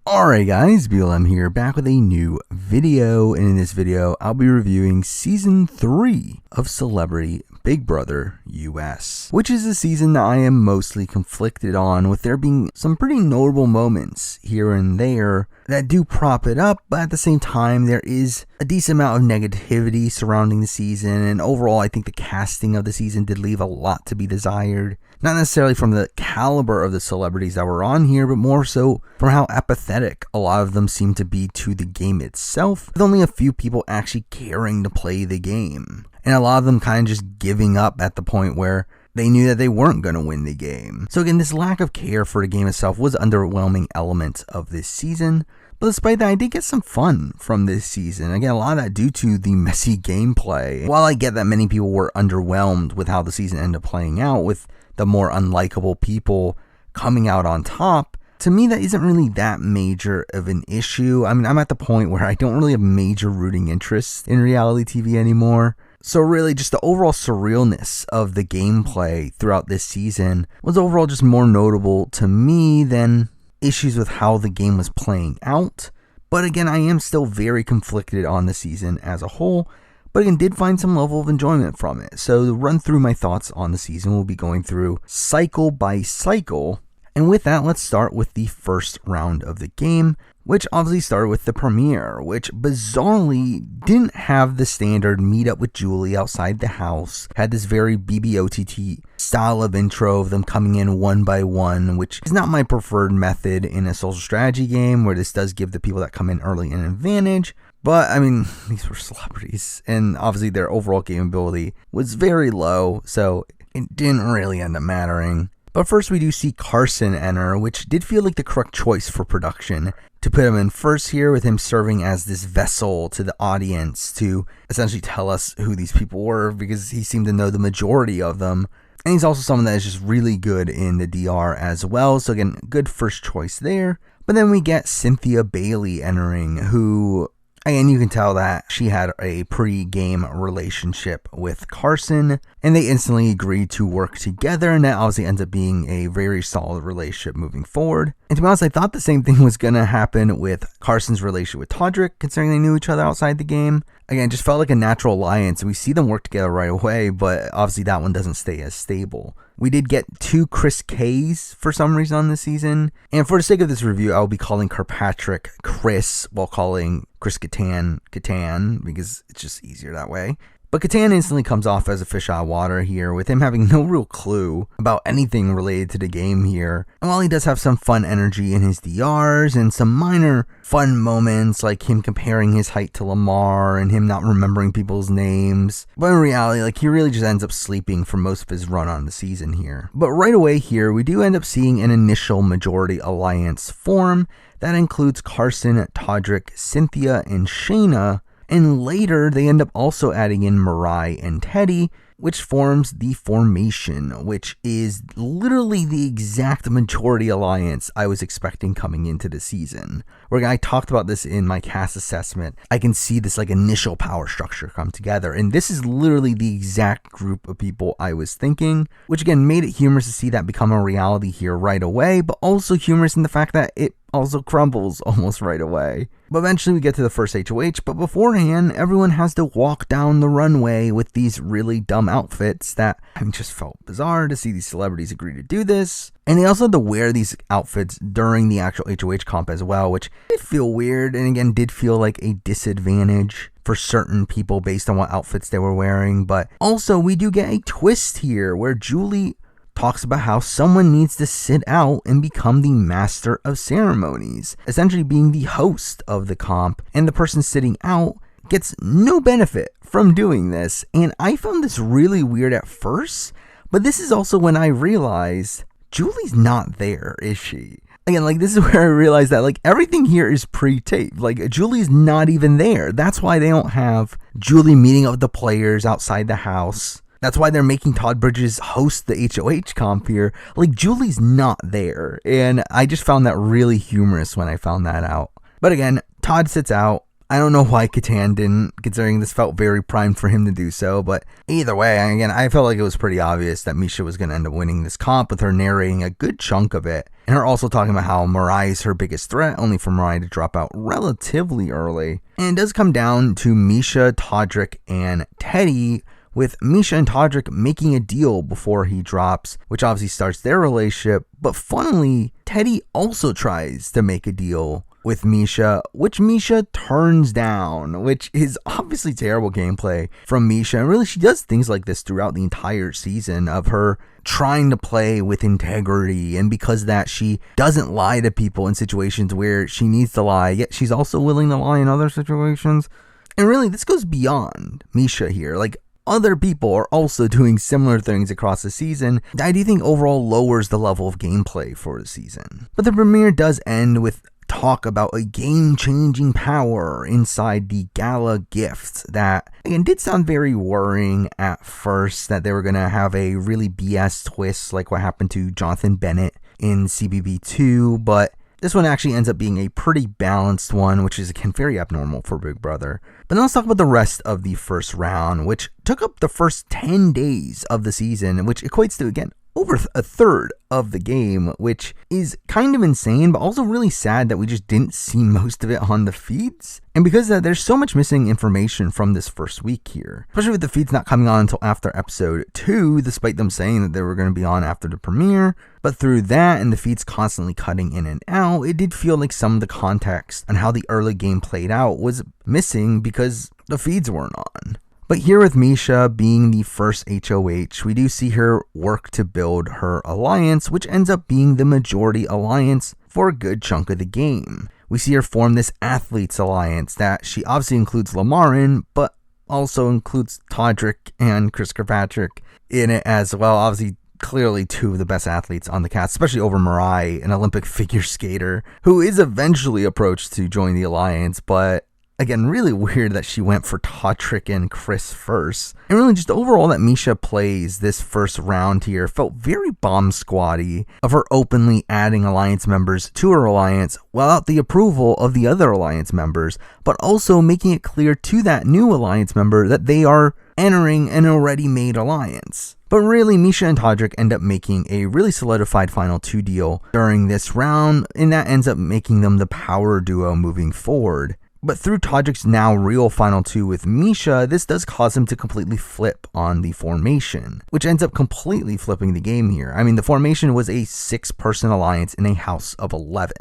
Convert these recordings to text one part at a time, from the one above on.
Alright guys, BLM here, back with a new video, and in this video, I'll be reviewing Season 3 of Celebrity Big Brother US, which is a season that I am mostly conflicted on, with there being some pretty notable moments here and there that do prop it up, but at the same time, there is a decent amount of negativity surrounding the season, and overall, I think the casting of the season did leave a lot to be desired. Not necessarily from the caliber of the celebrities that were on here, but more so from how apathetic a lot of them seem to be to the game itself, with only a few people actually caring to play the game. And a lot of them kind of just giving up at the point where they knew that they weren't going to win the game. So again, this lack of care for the game itself was an underwhelming element of this season. But despite that, I did get some fun from this season. Again, a lot of that due to the messy gameplay. While I get that many people were underwhelmed with how the season ended up playing out, with the more unlikable people coming out on top, to me that isn't really that major of an issue. I mean, I'm at the point where I don't really have major rooting interest in reality TV anymore. So really, just the overall surrealness of the gameplay throughout this season was overall just more notable to me than issues with how the game was playing out. But again, I am still very conflicted on the season as a whole, but again, did find some level of enjoyment from it. So to run through my thoughts on the season, we'll be going through cycle by cycle. And with that, let's start with the first round of the game, which obviously started with the premiere, which bizarrely didn't have the standard meet up with Julie outside the house. Had this very BBOTT style of intro of them coming in one by one, which is not my preferred method in a social strategy game, where this does give the people that come in early an advantage. But, I mean, these were celebrities, and obviously their overall game ability was very low, so it didn't really end up mattering. But first we do see Carson enter, which did feel like the correct choice for production to put him in first here, with him serving as this vessel to the audience to essentially tell us who these people were, because he seemed to know the majority of them. And he's also someone that is just really good in the DR as well, so again, good first choice there. But then we get Cynthia Bailey entering, who, again, you can tell that she had a pre-game relationship with Carson, and they instantly agreed to work together, and that obviously ends up being a very solid relationship moving forward. And to be honest, I thought the same thing was going to happen with Carson's relationship with Todrick, considering they knew each other outside the game. Again, it just felt like a natural alliance, and we see them work together right away, but obviously that one doesn't stay as stable. We did get 2 Chris K's for some reason on this season, and for the sake of this review, I will be calling Kirkpatrick Chris while calling Chris Kattan, because it's just easier that way. But Kattan instantly comes off as a fish out of water here, with him having no real clue about anything related to the game here. And while he does have some fun energy in his DRs and some minor fun moments, like him comparing his height to Lamar and him not remembering people's names, but in reality, like, he really just ends up sleeping for most of his run on the season here. But right away here, we do end up seeing an initial majority alliance form that includes Carson, Todrick, Cynthia, and Shayna. And later, they end up also adding in Mariah and Teddy, which forms the formation, which is literally the exact majority alliance I was expecting coming into the season. Where I talked about this in my cast assessment, I can see this like initial power structure come together, and this is literally the exact group of people I was thinking, which again made it humorous to see that become a reality here right away, but also humorous in the fact that it also crumbles almost right away. But eventually we get to the first HOH, but beforehand, everyone has to walk down the runway with these really dumb outfits that, I mean, just felt bizarre to see these celebrities agree to do this. And they also had to wear these outfits during the actual HOH comp as well, which did feel weird, and again, did feel like a disadvantage for certain people based on what outfits they were wearing. But also, we do get a twist here where Julie talks about how someone needs to sit out and become the master of ceremonies, essentially being the host of the comp, and the person sitting out gets no benefit from doing this. And I found this really weird at first, but this is also when I realized Julie's not there, is she? Again, like, this is where I realized that, like, everything here is pre-taped. Like, Julie's not even there. That's why they don't have Julie meeting up with the players outside the house. That's why they're making Todd Bridges host the HOH comp here. Like, Julie's not there. And I just found that really humorous when I found that out. But again, Todd sits out. I don't know why Catan didn't, considering this felt very primed for him to do so, but either way, again, I felt like it was pretty obvious that Misha was going to end up winning this comp with her narrating a good chunk of it, and her also talking about how Mariah is her biggest threat, only for Mariah to drop out relatively early. And it does come down to Misha, Todrick, and Teddy, with Misha and Todrick making a deal before he drops, which obviously starts their relationship, but funnily, Teddy also tries to make a deal with Misha, which Misha turns down, which is obviously terrible gameplay from Misha. And really, she does things like this throughout the entire season of her trying to play with integrity, and because of that, she doesn't lie to people in situations where she needs to lie, yet she's also willing to lie in other situations. And really, this goes beyond Misha here. Like, other people are also doing similar things across the season that I do think overall lowers the level of gameplay for the season. But the premiere does end with talk about a game-changing power inside the gala gifts that, again, did sound very worrying at first, that they were going to have a really BS twist like what happened to Jonathan Bennett in CBB 2, but this one actually ends up being a pretty balanced one, which is, again, very abnormal for Big Brother. But then let's talk about the rest of the first round, which took up the first 10 days of the season, which equates to, again, over a third of the game, which is kind of insane, but also really sad that we just didn't see most of it on the feeds. And because of that, there's so much missing information from this first week here, especially with the feeds not coming on until after episode 2, despite them saying that they were going to be on after the premiere. But through that and the feeds constantly cutting in and out, it did feel like some of the context on how the early game played out was missing because the feeds weren't on. But here with Misha being the first HOH, we do see her work to build her alliance, which ends up being the majority alliance for a good chunk of the game. We see her form this athletes alliance that she obviously includes Lamar in, but also includes Todrick and Kirkpatrick in it as well. Obviously, clearly two of the best athletes on the cast, especially over Mariah, an Olympic figure skater, who is eventually approached to join the alliance, but again, really weird that she went for Todrick and Chris first. And really just overall that Misha plays this first round here felt very bomb squad-y, of her openly adding alliance members to her alliance without the approval of the other alliance members, but also making it clear to that new alliance member that they are entering an already made alliance. But really, Misha and Todrick end up making a really solidified final 2 deal during this round, and that ends up making them the power duo moving forward. But through Todrick's now real final 2 with Misha, this does cause him to completely flip on the formation, which ends up completely flipping the game here. I mean, the formation was a 6-person alliance in a house of 11.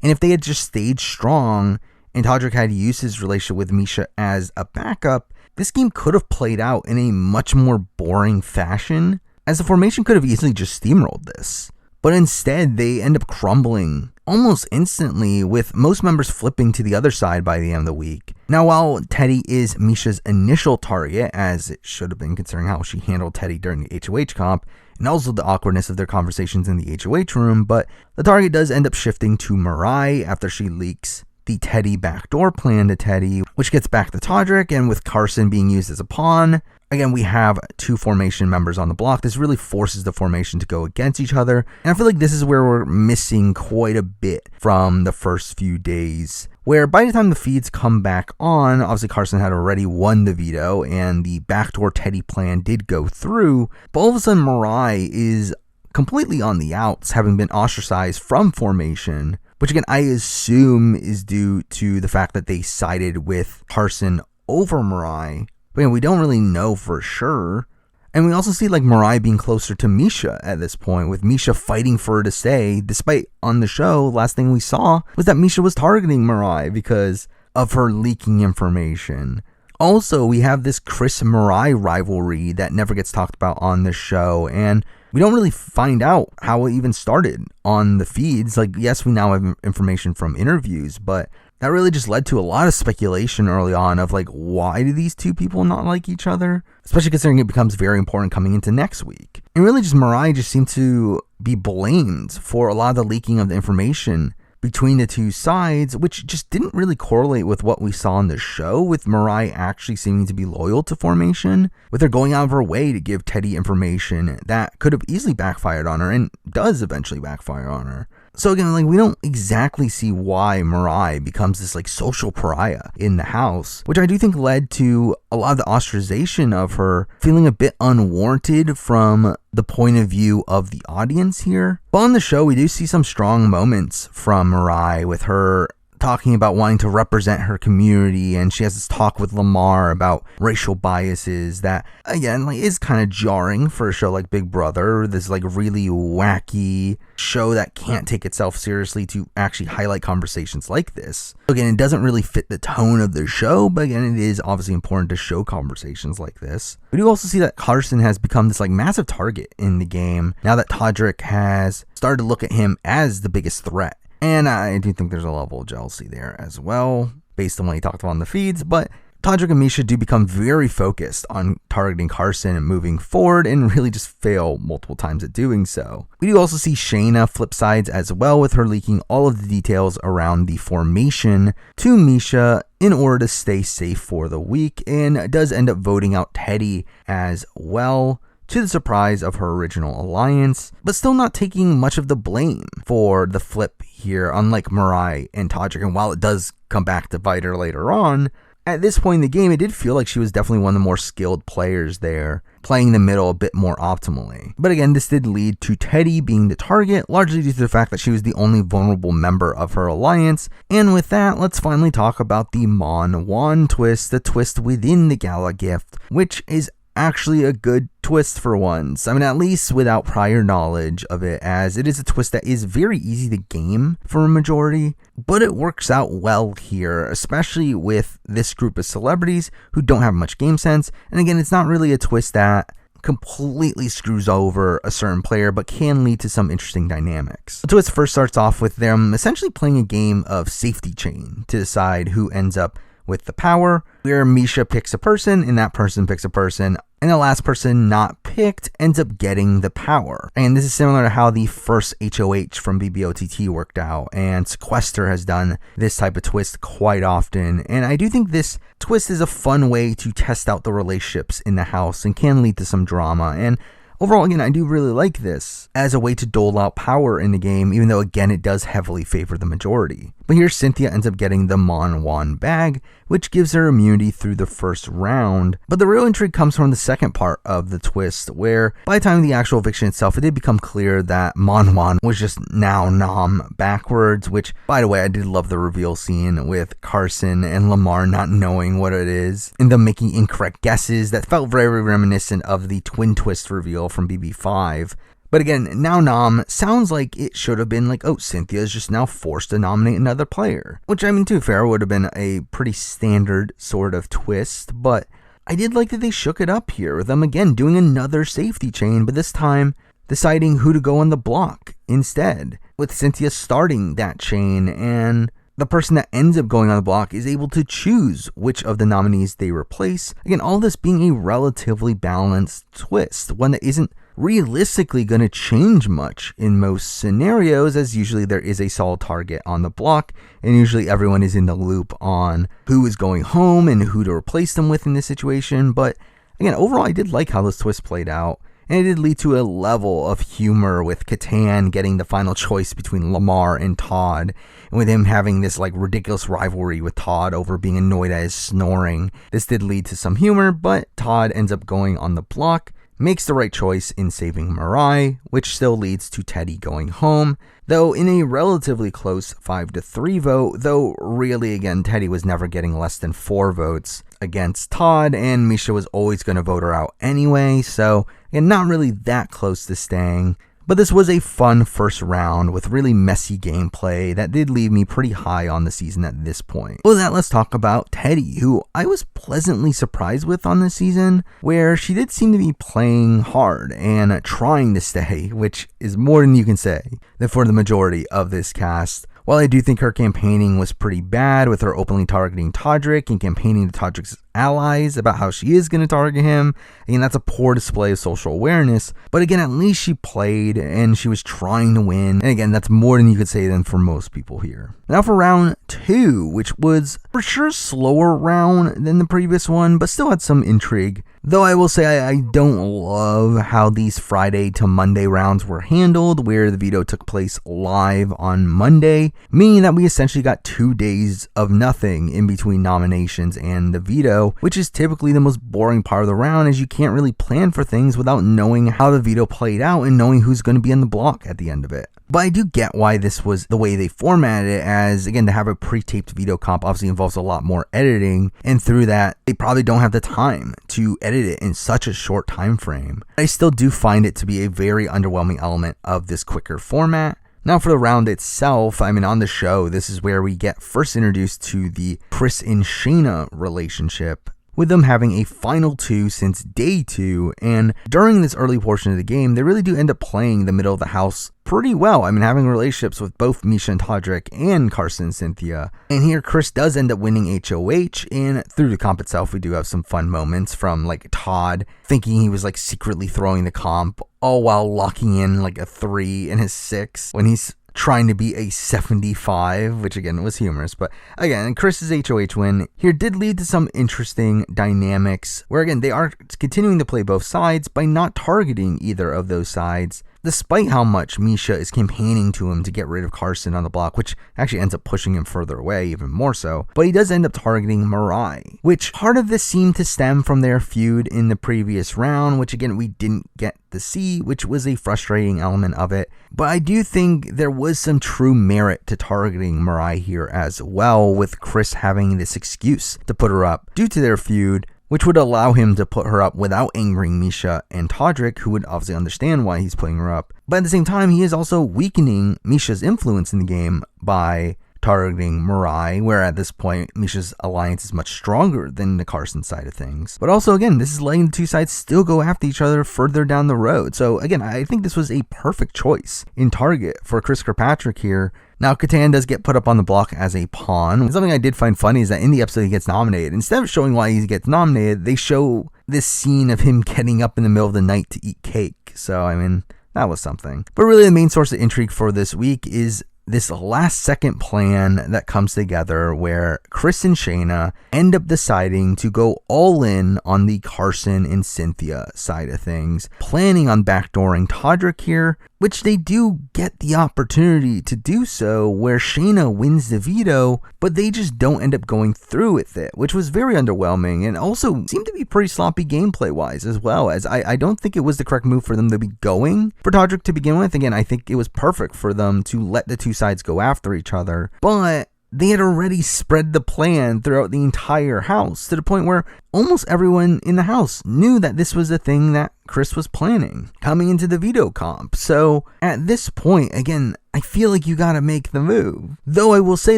And if they had just stayed strong and Todrick had used his relationship with Misha as a backup, this game could have played out in a much more boring fashion, as the formation could have easily just steamrolled this. But instead, they end up crumbling almost instantly, with most members flipping to the other side by the end of the week. Now, while Teddy is Misha's initial target, as it should have been considering how she handled Teddy during the HOH comp, and also the awkwardness of their conversations in the HOH room, but the target does end up shifting to Mariah after she leaks the Teddy backdoor plan to Teddy, which gets back to Todrick, and with Carson being used as a pawn, again, we have 2 formation members on the block. This really forces the formation to go against each other, and I feel like this is where we're missing quite a bit from the first few days, where by the time the feeds come back on, obviously Carson had already won the veto, and the backdoor Teddy plan did go through, but all of a sudden Mariah is completely on the outs, having been ostracized from formation, which again, I assume is due to the fact that they sided with Carson over Mariah. But again, we don't really know for sure. And we also see like Mariah being closer to Misha at this point, with Misha fighting for her to stay, despite on the show, last thing we saw was that Misha was targeting Mariah because of her leaking information. Also, we have this Chris-Mariah rivalry that never gets talked about on the show, and we don't really find out how it even started on the feeds. Like, yes, we now have information from interviews, but that really just led to a lot of speculation early on of like, why do these two people not like each other? Especially considering it becomes very important coming into next week. And really just Mariah just seemed to be blamed for a lot of the leaking of the information between the two sides, which just didn't really correlate with what we saw on the show, with Mariah actually seeming to be loyal to formation, with her going out of her way to give Teddy information that could have easily backfired on her, and does eventually backfire on her. So again, like, we don't exactly see why Mirai becomes this like social pariah in the house, which I do think led to a lot of the ostracization of her feeling a bit unwarranted from the point of view of the audience here. But on the show, we do see some strong moments from Mirai, with her talking about wanting to represent her community, and she has this talk with Lamar about racial biases that, again, like, is kind of jarring for a show like Big Brother, this like really wacky show that can't take itself seriously, to actually highlight conversations like this. Again, it doesn't really fit the tone of the show, but again, it is obviously important to show conversations like this. We do also see that Carson has become this like massive target in the game now that Todrick has started to look at him as the biggest threat. And I do think there's a level of jealousy there as well, based on what he talked about on the feeds. But Todrick and Misha do become very focused on targeting Carson and moving forward, and really just fail multiple times at doing so. We do also see Shayna flip sides as well, with her leaking all of the details around the formation to Misha in order to stay safe for the week, and does end up voting out Teddy as well, to the surprise of her original alliance, but still not taking much of the blame for the flip here, unlike Mirai and Todrick. And while it does come back to bite her later on, at this point in the game, it did feel like she was definitely one of the more skilled players there, playing the middle a bit more optimally. But again, this did lead to Teddy being the target, largely due to the fact that she was the only vulnerable member of her alliance. And with that, let's finally talk about the Mon Juan twist, the twist within the Gala gift, which is actually a good twist for once. I mean, at least without prior knowledge of it, as it is a twist that is very easy to game for a majority, but it works out well here, especially with this group of celebrities who don't have much game sense. And again, it's not really a twist that completely screws over a certain player, but can lead to some interesting dynamics. The twist first starts off with them essentially playing a game of safety chain to decide who ends up with the power, where Misha picks a person and that person picks a person, and the last person not picked ends up getting the power. And this is similar to how the first HOH from BBOTT worked out, and Sequester has done this type of twist quite often. And I do think this twist is a fun way to test out the relationships in the house and can lead to some drama. And overall, again, I do really like this as a way to dole out power in the game, even though, again, it does heavily favor the majority. But here, Cynthia ends up getting the Mon Juan bag, which gives her immunity through the first round. But the real intrigue comes from the second part of the twist, where by the time of the actual eviction itself, it did become clear that Mon Juan was just now Nom backwards, which, by the way, I did love the reveal scene with Carson and Lamar not knowing what it is, and them making incorrect guesses that felt very reminiscent of the twin twist reveal from BB5. But again, now Nom sounds like it should have been like, oh, Cynthia is just now forced to nominate another player. Which, I mean, to be fair, would have been a pretty standard sort of twist. But I did like that they shook it up here with them, again, doing another safety chain, but this time deciding who to go on the block instead, with Cynthia starting that chain, and the person that ends up going on the block is able to choose which of the nominees they replace. Again, all this being a relatively balanced twist, one that isn't realistically going to change much in most scenarios, as usually there is a solid target on the block, and usually everyone is in the loop on who is going home and who to replace them with in this situation. But again, overall, I did like how this twist played out, and it did lead to a level of humor with Catan getting the final choice between Lamar and Todd, and with him having this like ridiculous rivalry with Todd over being annoyed at his snoring. This did lead to some humor, but Todd ends up going on the block, makes the right choice in saving Mirai, which still leads to Teddy going home, though in a relatively close 5-3 vote, though really, again, Teddy was never getting less than 4 votes against Todd, and Misha was always going to vote her out anyway, so again, not really that close to staying. But this was a fun first round with really messy gameplay that did leave me pretty high on the season at this point. With that, let's talk about Teddy, who I was pleasantly surprised with on this season, where she did seem to be playing hard and trying to stay, which is more than you can say than for the majority of this cast. While I do think her campaigning was pretty bad, with her openly targeting Todrick and campaigning to Todrick's allies about how she is going to target him. Again, that's a poor display of social awareness, but again, at least she played and she was trying to win. And again, that's more than you could say than for most people here. Now for round 2, which was for sure a slower round than the previous one, but still had some intrigue. Though I will say I don't love how these Friday to Monday rounds were handled, where the veto took place live on Monday, meaning that we essentially got 2 days of nothing in between nominations and the veto, which is typically the most boring part of the round, as you can't really plan for things without knowing how the veto played out and knowing who's going to be on the block at the end of it. But I do get why this was the way they formatted it, as again, to have a pre-taped veto comp obviously involves a lot more editing, and through that they probably don't have the time to edit it in such a short time frame. I still do find it to be a very underwhelming element of this quicker format. Now for the round itself, I mean, on the show, this is where we get first introduced to the Chris and Shayna relationship, with them having a final 2 since day 2, and during this early portion of the game, they really do end up playing the middle of the house pretty well. I mean, having relationships with both Misha and Todrick and Carson and Cynthia. And here, Chris does end up winning HOH, and through the comp itself, we do have some fun moments from, like, Todd thinking he was, like, secretly throwing the comp, all while locking in, like, a 3 in his 6 when he's trying to be a 75, which again was humorous. But again, Chris's HOH win here did lead to some interesting dynamics, where again, they are continuing to play both sides by not targeting either of those sides, despite how much Misha is campaigning to him to get rid of Carson on the block, which actually ends up pushing him further away even more so. But he does end up targeting Mirai, which part of this seemed to stem from their feud in the previous round, which again, we didn't get to see, which was a frustrating element of it. But I do think there was some true merit to targeting Mirai here as well, with Chris having this excuse to put her up due to their feud, which would allow him to put her up without angering Misha and Todrick, who would obviously understand why he's putting her up. But at the same time, he is also weakening Misha's influence in the game by targeting Mirai, where at this point, Misha's alliance is much stronger than the Carson side of things. But also, again, this is letting the two sides still go after each other further down the road. So again, I think this was a perfect choice in target for Chris Kirkpatrick here. Now, Catan does get put up on the block as a pawn. And something I did find funny is that in the episode he gets nominated, instead of showing why he gets nominated, they show this scene of him getting up in the middle of the night to eat cake. So, I mean, that was something. But really, the main source of intrigue for this week is this last second plan that comes together, where Chris and Shayna end up deciding to go all in on the Carson and Cynthia side of things, planning on backdooring Todrick here, which they do get the opportunity to do so, where Shayna wins the veto, but they just don't end up going through with it, which was very underwhelming and also seemed to be pretty sloppy gameplay wise, as well, as I don't think it was the correct move for them to be going for Todrick to begin with. Again, I think it was perfect for them to let the two sides go after each other, but they had already spread the plan throughout the entire house to the point where almost everyone in the house knew that this was a thing that Chris was planning coming into the veto comp. So at this point, again, I feel like you gotta make the move. Though I will say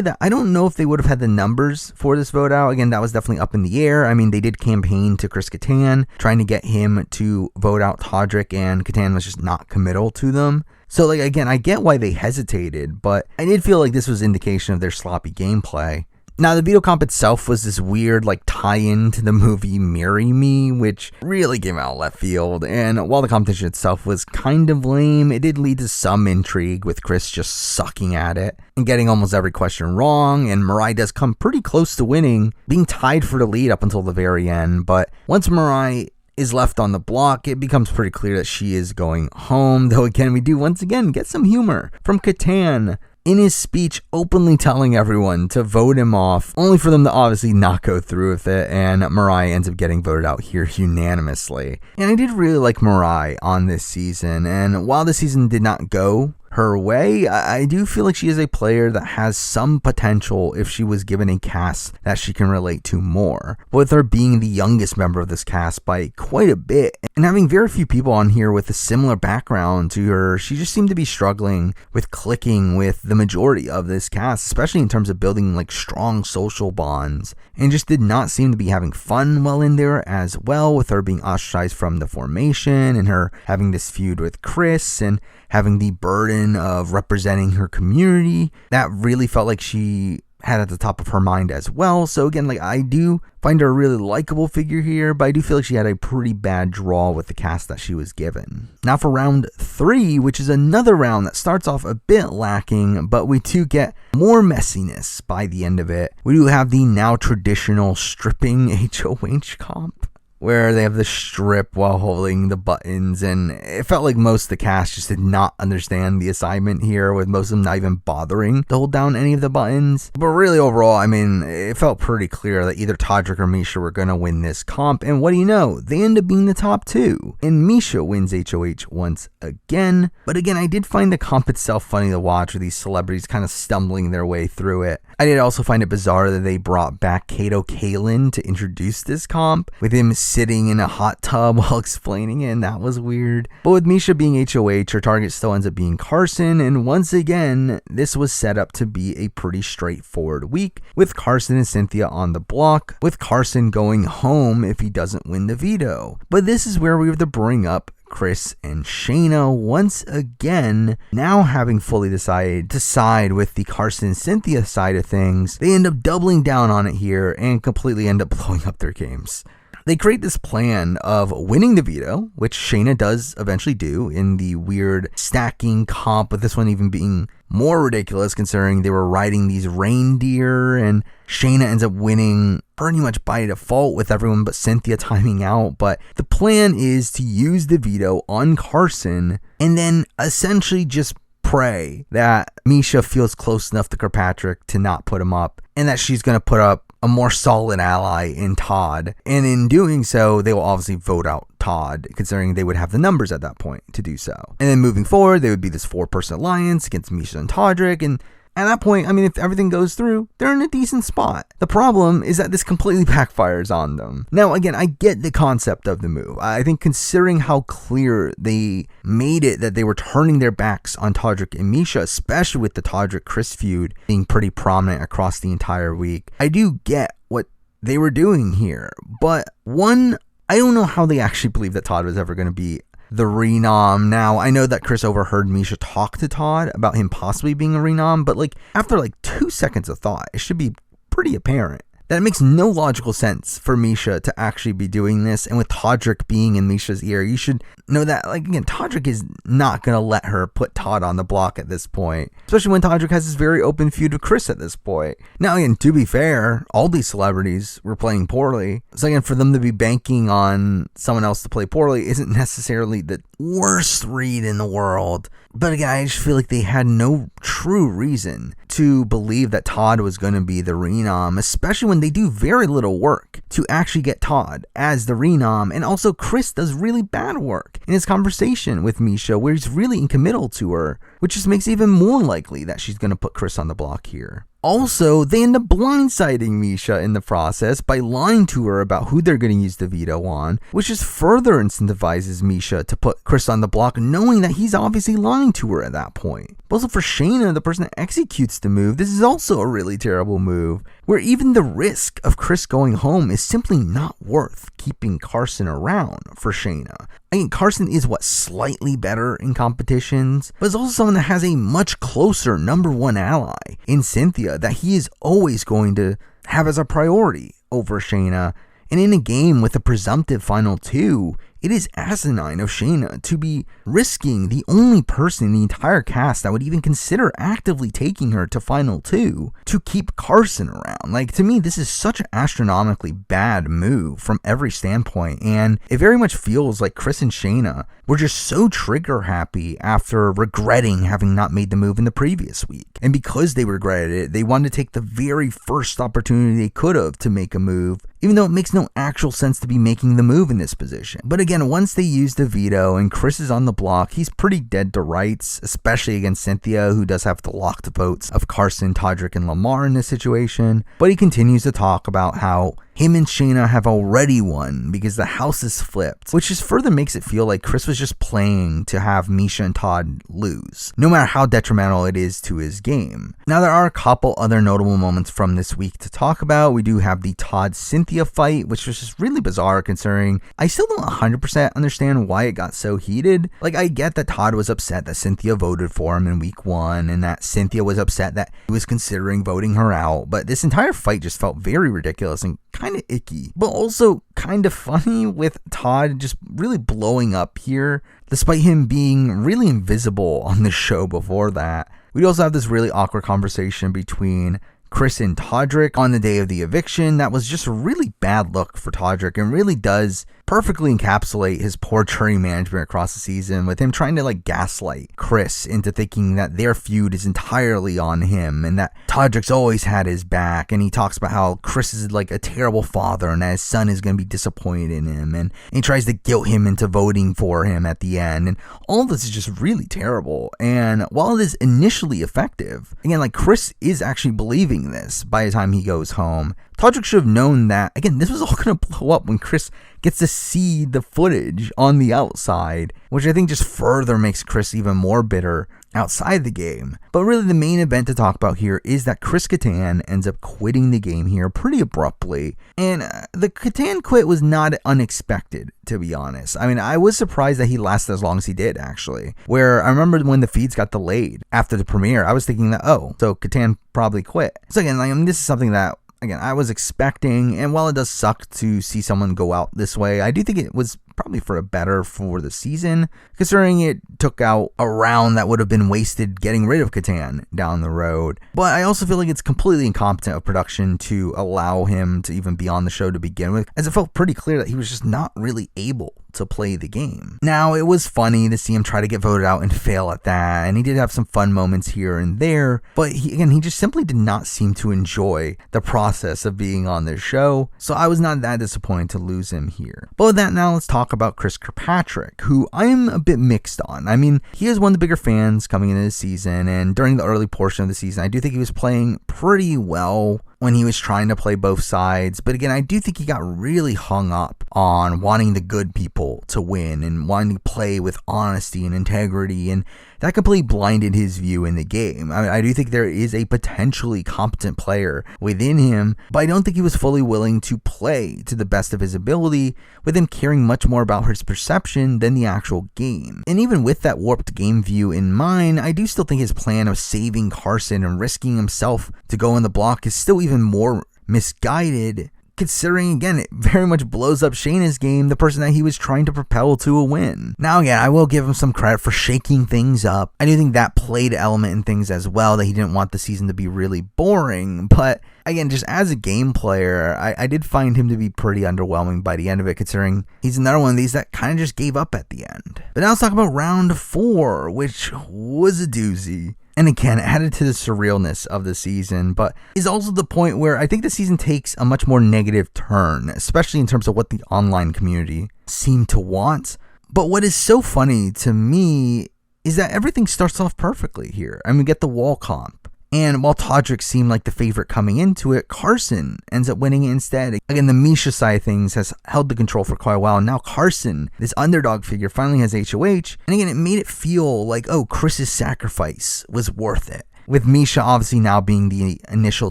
that I don't know if they would have had the numbers for this vote out. Again, that was definitely up in the air. I mean, they did campaign to Chris Kattan, trying to get him to vote out Todrick, and Kattan was just not committal to them. So, like, again, I get why they hesitated, but I did feel like this was indication of their sloppy gameplay. Now, the veto comp itself was this weird, like, tie-in to the movie Marry Me, which really came out left field, and while the competition itself was kind of lame, it did lead to some intrigue, with Chris just sucking at it and getting almost every question wrong, and Mirai does come pretty close to winning, being tied for the lead up until the very end. But once Mirai is left on the block, it becomes pretty clear that she is going home, though again, we do once again get some humor from Kattan in his speech openly telling everyone to vote him off, only for them to obviously not go through with it, and Mirai ends up getting voted out here unanimously. And I did really like Mirai on this season, and while the season did not go her way, I do feel like she is a player that has some potential if she was given a cast that she can relate to more, with her being the youngest member of this cast by quite a bit, and having very few people on here with a similar background to her. She just seemed to be struggling with clicking with the majority of this cast, especially in terms of building like strong social bonds, and just did not seem to be having fun while in there as well, with her being ostracized from the formation and her having this feud with Chris and having the burden of representing her community. That really felt like she had at the top of her mind as well. So again, like, I do find her a really likable figure here, but I do feel like she had a pretty bad draw with the cast that she was given. Now for round 3, which is another round that starts off a bit lacking, but we do get more messiness by the end of it. We do have the now traditional stripping HOH comp, where they have the strip while holding the buttons, and it felt like most of the cast just did not understand the assignment here, with most of them not even bothering to hold down any of the buttons. But really overall, I mean, it felt pretty clear that either Todrick or Misha were going to win this comp, and what do you know, they end up being the top 2, and Misha wins HOH once again. But again, I did find the comp itself funny to watch, with these celebrities kind of stumbling their way through it. I did also find it bizarre that they brought back Kato Kalin to introduce this comp, with him sitting in a hot tub while explaining it, and that was weird. But with Misha being HOH, her target still ends up being Carson, and once again, this was set up to be a pretty straightforward week, with Carson and Cynthia on the block, with Carson going home if he doesn't win the veto. But this is where we have to bring up Chris and Shayna once again. Now having fully decided to side with the Carson Cynthia side of things, they end up doubling down on it here and completely end up blowing up their games. They create this plan of winning the veto, which Shayna does eventually do in the weird stacking comp, with this one even being more ridiculous considering they were riding these reindeer, and Shayna ends up winning pretty much by default with everyone but Cynthia timing out. But the plan is to use the veto on Carson and then essentially just pray that Misha feels close enough to Kirkpatrick to not put him up, and that she's going to put up a more solid ally in Todd. And in doing so, they will obviously vote out Todd, considering they would have the numbers at that point to do so. And then moving forward, they would be this 4-person alliance against Misha and Todrick, and at that point, I mean, if everything goes through, they're in a decent spot. The problem is that this completely backfires on them. Now, again, I get the concept of the move. I think considering how clear they made it that they were turning their backs on Todrick and Misha, especially with the Todrick-Chris feud being pretty prominent across the entire week, I do get what they were doing here. But one, I don't know how they actually believe that Todd was ever going to be the renom. Now, I know that Chris overheard Misha talk to Todd about him possibly being a renom, but after 2 seconds of thought, it should be pretty apparent that it makes no logical sense for Misha to actually be doing this. And with Todrick being in Misha's ear, you should know that, again, Todrick is not going to let her put Todd on the block at this point, especially when Todrick has this very open feud with Chris at this point. Now, again, to be fair, all these celebrities were playing poorly. So again, for them to be banking on someone else to play poorly isn't necessarily the worst read in the world. But again, I just feel like they had no true reason to believe that Todd was going to be the renom, especially when they do very little work to actually get Todd as the renom. And also, Chris does really bad work in his conversation with Misha, where he's really incommittal to her, which just makes it even more likely that she's going to put Chris on the block here. Also, they end up blindsiding Misha in the process by lying to her about who they're going to use the veto on, which just further incentivizes Misha to put Chris on the block, knowing that he's obviously lying to her at that point. But also for Shayna, the person that executes the move, this is also a really terrible move, where even the risk of Chris going home is simply not worth keeping Carson around for Shayna. I mean, Carson is slightly better in competitions, but is also someone that has a much closer number 1 ally in Cynthia that he is always going to have as a priority over Shayna. And in a game with a presumptive final 2, it is asinine of Shayna to be risking the only person in the entire cast that would even consider actively taking her to final 2 to keep Carson around. To me, this is such an astronomically bad move from every standpoint, and it very much feels like Chris and Shayna were just so trigger happy after regretting having not made the move in the previous week. And because they regretted it, they wanted to take the very first opportunity they could have to make a move, even though it makes no actual sense to be making the move in this position. But again, once they use the veto and Chris is on the block, he's pretty dead to rights, especially against Cynthia, who does have the locked votes of Carson, Todrick, and Lamar in this situation. But he continues to talk about how him and Shayna have already won because the house is flipped, which just further makes it feel like Chris was just playing to have Misha and Todd lose, no matter how detrimental it is to his game. Now, there are a couple other notable moments from this week to talk about. We do have the Todd-Cynthia fight, which was just really bizarre considering I still don't 100% understand why it got so heated. Like, I get that Todd was upset that Cynthia voted for him in week 1 and that Cynthia was upset that he was considering voting her out, but this entire fight just felt very ridiculous and kind of icky, but also kind of funny with Todd just really blowing up here, despite him being really invisible on the show before that. We also have this really awkward conversation between Chris and Todrick on the day of the eviction. That was just a really bad look for Todrick and really does perfectly encapsulate his poor jury management across the season, with him trying to like gaslight Chris into thinking that their feud is entirely on him and that Todrick's always had his back, and he talks about how Chris is like a terrible father and that his son is going to be disappointed in him, and he tries to guilt him into voting for him at the end, and all of this is just really terrible. And while it is initially effective, again, like Chris is actually believing this by the time he goes home. Todrick should have known that, again, this was all going to blow up when Chris gets to see the footage on the outside, which I think just further makes Chris even more bitter outside the game. But really the main event to talk about here is that Chris Kattan ends up quitting the game here pretty abruptly. And the Kattan quit was not unexpected, to be honest. I mean, I was surprised that he lasted as long as he did, actually. Where I remember when the feeds got delayed after the premiere, I was thinking that, oh, so Kattan probably quit. So again, like, I mean, this is something that, again, I was expecting, and while it does suck to see someone go out this way, I do think it was probably for a better for the season, considering it took out a round that would have been wasted getting rid of Kattan down the road. But I also feel like it's completely incompetent of production to allow him to even be on the show to begin with, as it felt pretty clear that he was just not really able to play the game. Now, it was funny to see him try to get voted out and fail at that, and he did have some fun moments here and there, but he just simply did not seem to enjoy the process of being on this show, so I was not that disappointed to lose him here. But with that, now let's talk about Chris Kirkpatrick, who I'm a bit mixed on. I mean, he is one of the bigger fans coming into the season, and during the early portion of the season, I do think he was playing pretty well when he was trying to play both sides. But again, I do think he got really hung up on wanting the good people to win and wanting to play with honesty and integrity, and that completely blinded his view in the game. I mean, I do think there is a potentially competent player within him, but I don't think he was fully willing to play to the best of his ability, with him caring much more about his perception than the actual game. And even with that warped game view in mind, I do still think his plan of saving Carson and risking himself to go in the block is still even more misguided, considering, again, it very much blows up Shayna's game, the person that he was trying to propel to a win. Now, again, I will give him some credit for shaking things up. I do think that played an element in things as well, that he didn't want the season to be really boring. But again, just as a game player, I did find him to be pretty underwhelming by the end of it, considering he's another one of these that kind of just gave up at the end. But now let's talk about round 4, which was a doozy. And again, added to the surrealness of the season, but is also the point where I think the season takes a much more negative turn, especially in terms of what the online community seemed to want. But what is so funny to me is that everything starts off perfectly here. I mean, we get the wall comp. And while Todrick seemed like the favorite coming into it, Carson ends up winning it instead. Again, the Misha side of things has held the control for quite a while. Now Carson, this underdog figure, finally has HOH. And again, it made it feel like, oh, Chris's sacrifice was worth it, with Misha obviously now being the initial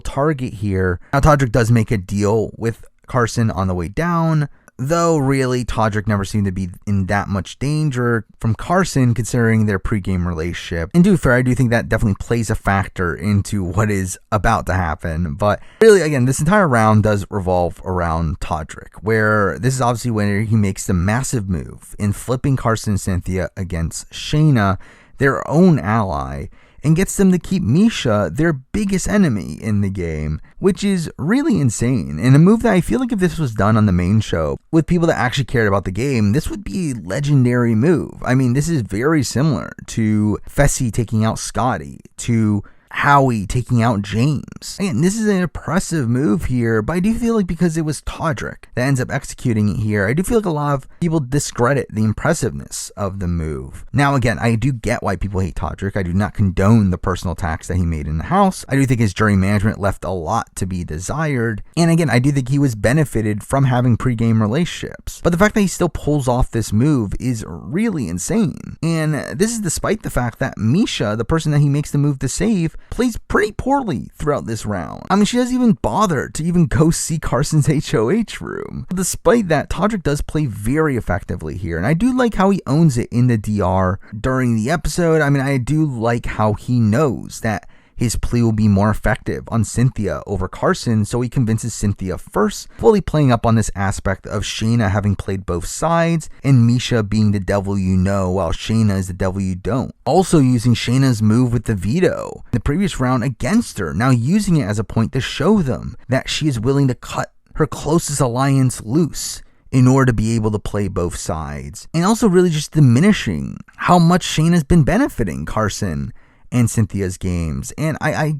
target here. Now Todrick does make a deal with Carson on the way down, though really Todrick never seemed to be in that much danger from Carson, considering their pregame relationship. And to be fair, I do think that definitely plays a factor into what is about to happen. But really, again, this entire round does revolve around Todrick, where this is obviously when he makes the massive move in flipping Carson and Cynthia against Shayna, their own ally, and gets them to keep Misha their biggest enemy in the game, which is really insane. And a move that I feel like if this was done on the main show with people that actually cared about the game, this would be a legendary move. I mean, this is very similar to Fessy taking out Scotty, to Howie taking out James. Again, this is an impressive move here, but I do feel like because it was Todrick that ends up executing it here, I do feel like a lot of people discredit the impressiveness of the move. Now again, I do get why people hate Todrick. I do not condone the personal attacks that he made in the house. I do think his jury management left a lot to be desired. And again, I do think he was benefited from having pre-game relationships. But the fact that he still pulls off this move is really insane. And this is despite the fact that Misha, the person that he makes the move to save, plays pretty poorly throughout this round. I mean, she doesn't even bother to even go see Carson's HOH room. But despite that, Todrick does play very effectively here. And I do like how he owns it in the DR during the episode. I mean, I do like how he knows that his plea will be more effective on Cynthia over Carson, so he convinces Cynthia first, fully playing up on this aspect of Shayna having played both sides, and Misha being the devil you know, while Shayna is the devil you don't. Also using Shayna's move with the veto in the previous round against her, now using it as a point to show them that she is willing to cut her closest alliance loose in order to be able to play both sides. And also really just diminishing how much Shayna's been benefiting Carson and Cynthia's games. And I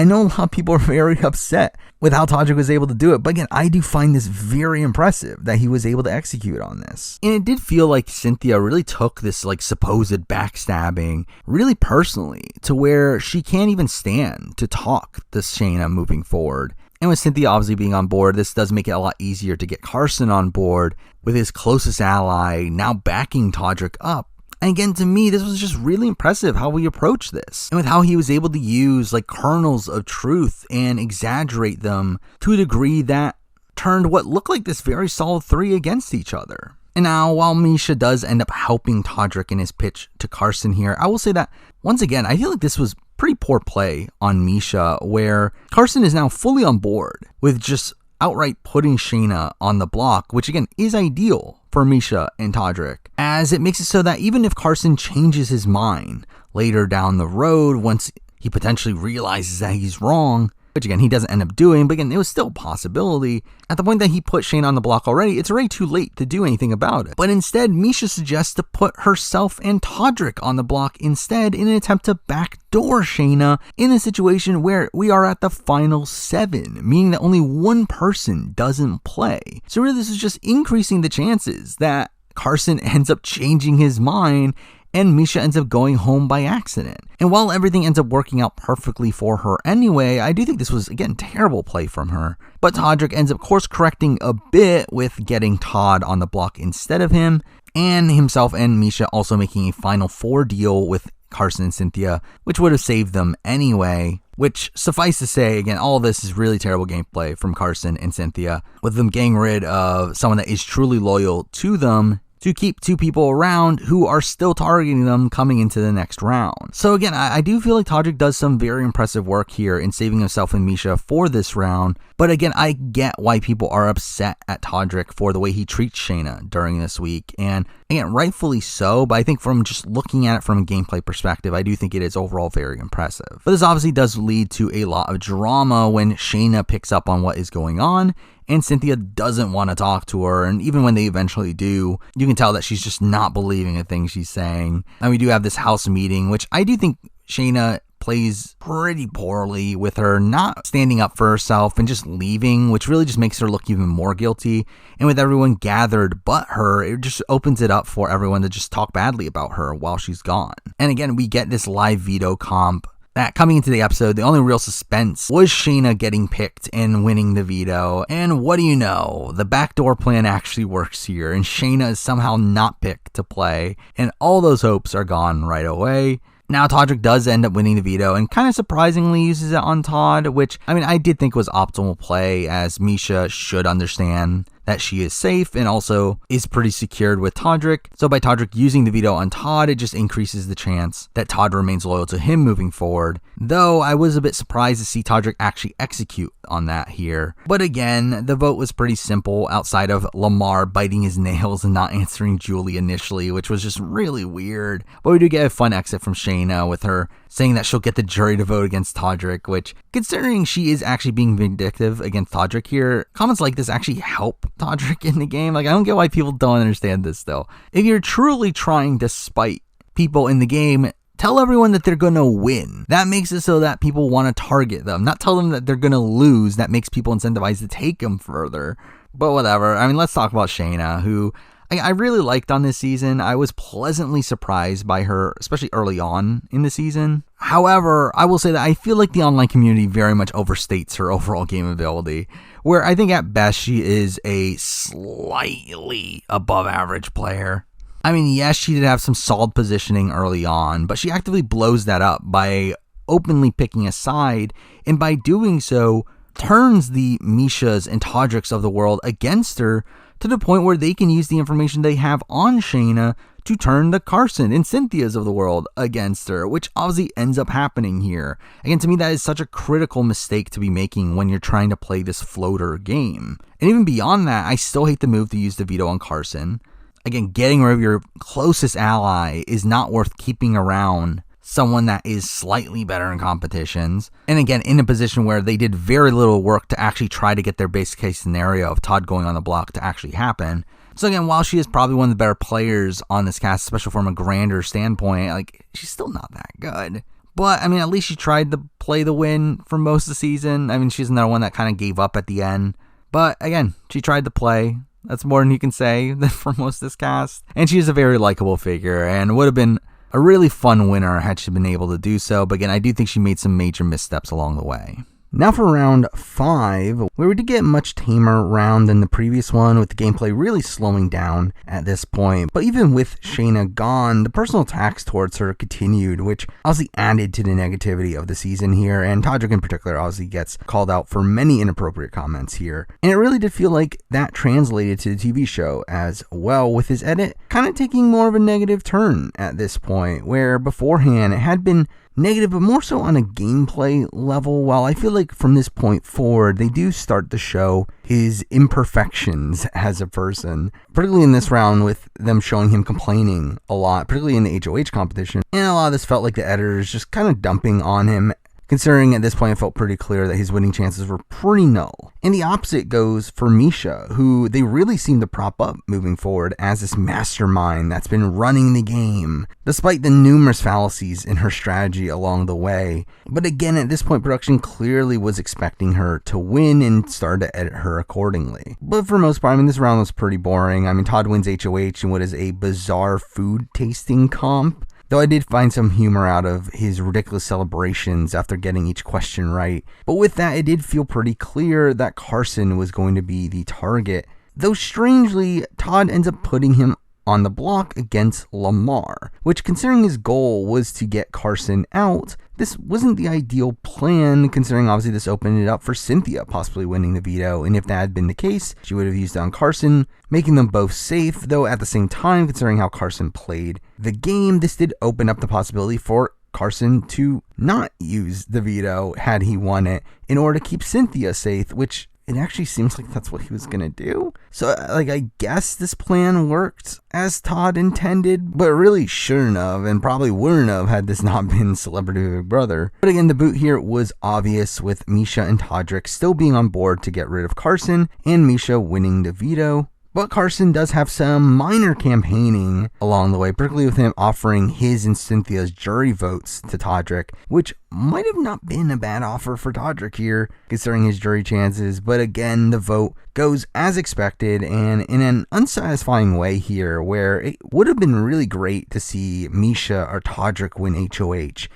know a lot of people are very upset with how Todrick was able to do it, but again, I do find this very impressive that he was able to execute on this. And it did feel like Cynthia really took this like supposed backstabbing really personally, to where she can't even stand to talk to Shayna moving forward. And with Cynthia obviously being on board, this does make it a lot easier to get Carson on board, with his closest ally now backing Todrick up. And again, to me, this was just really impressive how we approached this. And with how he was able to use like kernels of truth and exaggerate them to a degree that turned what looked like this very solid three against each other. And now, while Misha does end up helping Todrick in his pitch to Carson here, I will say that, once again, I feel like this was pretty poor play on Misha, where Carson is now fully on board with just outright putting Shayna on the block, which again is ideal for Misha and Todrick, as it makes it so that even if Carson changes his mind later down the road, once he potentially realizes that he's wrong, which again he doesn't end up doing, but again it was still a possibility, at the point that he put Shayna on the block already, it's already too late to do anything about it. But instead, Misha suggests to put herself and Todrick on the block instead, in an attempt to backdoor Shayna in a situation where we are at the final 7, meaning that only one person doesn't play. So really this is just increasing the chances that Carson ends up changing his mind and Misha ends up going home by accident. And while everything ends up working out perfectly for her anyway, I do think this was, again, terrible play from her. But Todrick ends up course correcting a bit with getting Todd on the block instead of him, and himself and Misha also making a final 4 deal with Carson and Cynthia, which would have saved them anyway. Which, suffice to say, again, all of this is really terrible gameplay from Carson and Cynthia, with them getting rid of someone that is truly loyal to them to keep 2 people around who are still targeting them coming into the next round. So again, I do feel like Todrick does some very impressive work here in saving himself and Misha for this round. But again, I get why people are upset at Todrick for the way he treats Shayna during this week. And again, rightfully so, but I think from just looking at it from a gameplay perspective, I do think it is overall very impressive. But this obviously does lead to a lot of drama when Shayna picks up on what is going on, and Cynthia doesn't want to talk to her, and even when they eventually do, you can tell that she's just not believing the things she's saying. And we do have this house meeting, which I do think Shayna plays pretty poorly, with her not standing up for herself and just leaving, which really just makes her look even more guilty. And with everyone gathered but her, it just opens it up for everyone to just talk badly about her while she's gone. And again, we get this live veto comp that coming into the episode, the only real suspense was Shayna getting picked and winning the veto. And what do you know? The backdoor plan actually works here, and Shayna is somehow not picked to play, and all those hopes are gone right away. Now, Todrick does end up winning the veto and kind of surprisingly uses it on Todd, which, I mean, I did think was optimal play, as Misha should understand that she is safe and also is pretty secured with Todrick. So by Todrick using the veto on Todd, it just increases the chance that Todd remains loyal to him moving forward. Though I was a bit surprised to see Todrick actually execute on that here. But again, the vote was pretty simple outside of Lamar biting his nails and not answering Julie initially, which was just really weird. But we do get a fun exit from Shayna with her saying that she'll get the jury to vote against Todrick, which, considering she is actually being vindictive against Todrick here, comments like this actually help Todrick in the game. Like, I don't get why people don't understand this though. If you're truly trying to spite people in the game, Tell everyone that they're gonna win. That makes it so that people want to target them. Not tell them that they're gonna lose. That makes people incentivized to take them further. But whatever. I mean, let's talk about Shayna, who I really liked on this season. I was pleasantly surprised by her, especially early on in the season. However, I will say that I feel like the online community very much overstates her overall game ability, where I think at best she is a slightly above average player. I mean, yes, she did have some solid positioning early on, but she actively blows that up by openly picking a side, and by doing so, turns the Mishas and Todricks of the world against her to the point where they can use the information they have on Shayna to turn the Carson and Cynthias of the world against her, which obviously ends up happening here. Again, to me, that is such a critical mistake to be making when you're trying to play this floater game. And even beyond that, I still hate the move to use the veto on Carson. Again, getting rid of your closest ally is not worth keeping around someone that is slightly better in competitions. And again, in a position where they did very little work to actually try to get their base case scenario of Todd going on the block to actually happen. So again, while she is probably one of the better players on this cast, especially from a grander standpoint, like, she's still not that good. But, I mean, at least she tried to play the win for most of the season. I mean, she's another one that kind of gave up at the end. But again, she tried to play. That's more than you can say for most of this cast. And she's a very likable figure and would have been a really fun winner had she been able to do so. But again, I do think she made some major missteps along the way. Now for round 5, where we did get a much tamer round than the previous one, with the gameplay really slowing down at this point. But even with Shayna gone, the personal attacks towards her continued, which obviously added to the negativity of the season here, and Todrick in particular obviously gets called out for many inappropriate comments here. And it really did feel like that translated to the TV show as well, with his edit kind of taking more of a negative turn at this point, where beforehand it had been negative, but more so on a gameplay level. While I feel like from this point forward, they do start to show his imperfections as a person, particularly in this round with them showing him complaining a lot, particularly in the HOH competition. And a lot of this felt like the editors just kind of dumping on him, considering at this point it felt pretty clear that his winning chances were pretty null. And the opposite goes for Misha, who they really seem to prop up moving forward as this mastermind that's been running the game, despite the numerous fallacies in her strategy along the way. But again, at this point, production clearly was expecting her to win and started to edit her accordingly. But for most part, I mean, this round was pretty boring. I mean, Todd wins HOH in what is a bizarre food tasting comp. Though I did find some humor out of his ridiculous celebrations after getting each question right. But with that, it did feel pretty clear that Carson was going to be the target. Though strangely, Todd ends up putting him on the block against Lamar, which, considering his goal was to get Carson out, this wasn't the ideal plan, considering obviously this opened it up for Cynthia possibly winning the veto, and if that had been the case, she would have used it on Carson, making them both safe. Though at the same time, considering how Carson played the game, this did open up the possibility for Carson to not use the veto had he won it in order to keep Cynthia safe, which it actually seems like that's what he was gonna do. So, like, I guess this plan worked as Todd intended, but it really shouldn't have, and probably wouldn't have had this not been Celebrity Big Brother. But again, the boot here was obvious, with Misha and Todrick still being on board to get rid of Carson, and Misha winning the veto. But Carson does have some minor campaigning along the way, particularly with him offering his and Cynthia's jury votes to Todrick, which might have not been a bad offer for Todrick here, considering his jury chances. But again, the vote goes as expected, and in an unsatisfying way here, where it would have been really great to see Misha or Todrick win HOH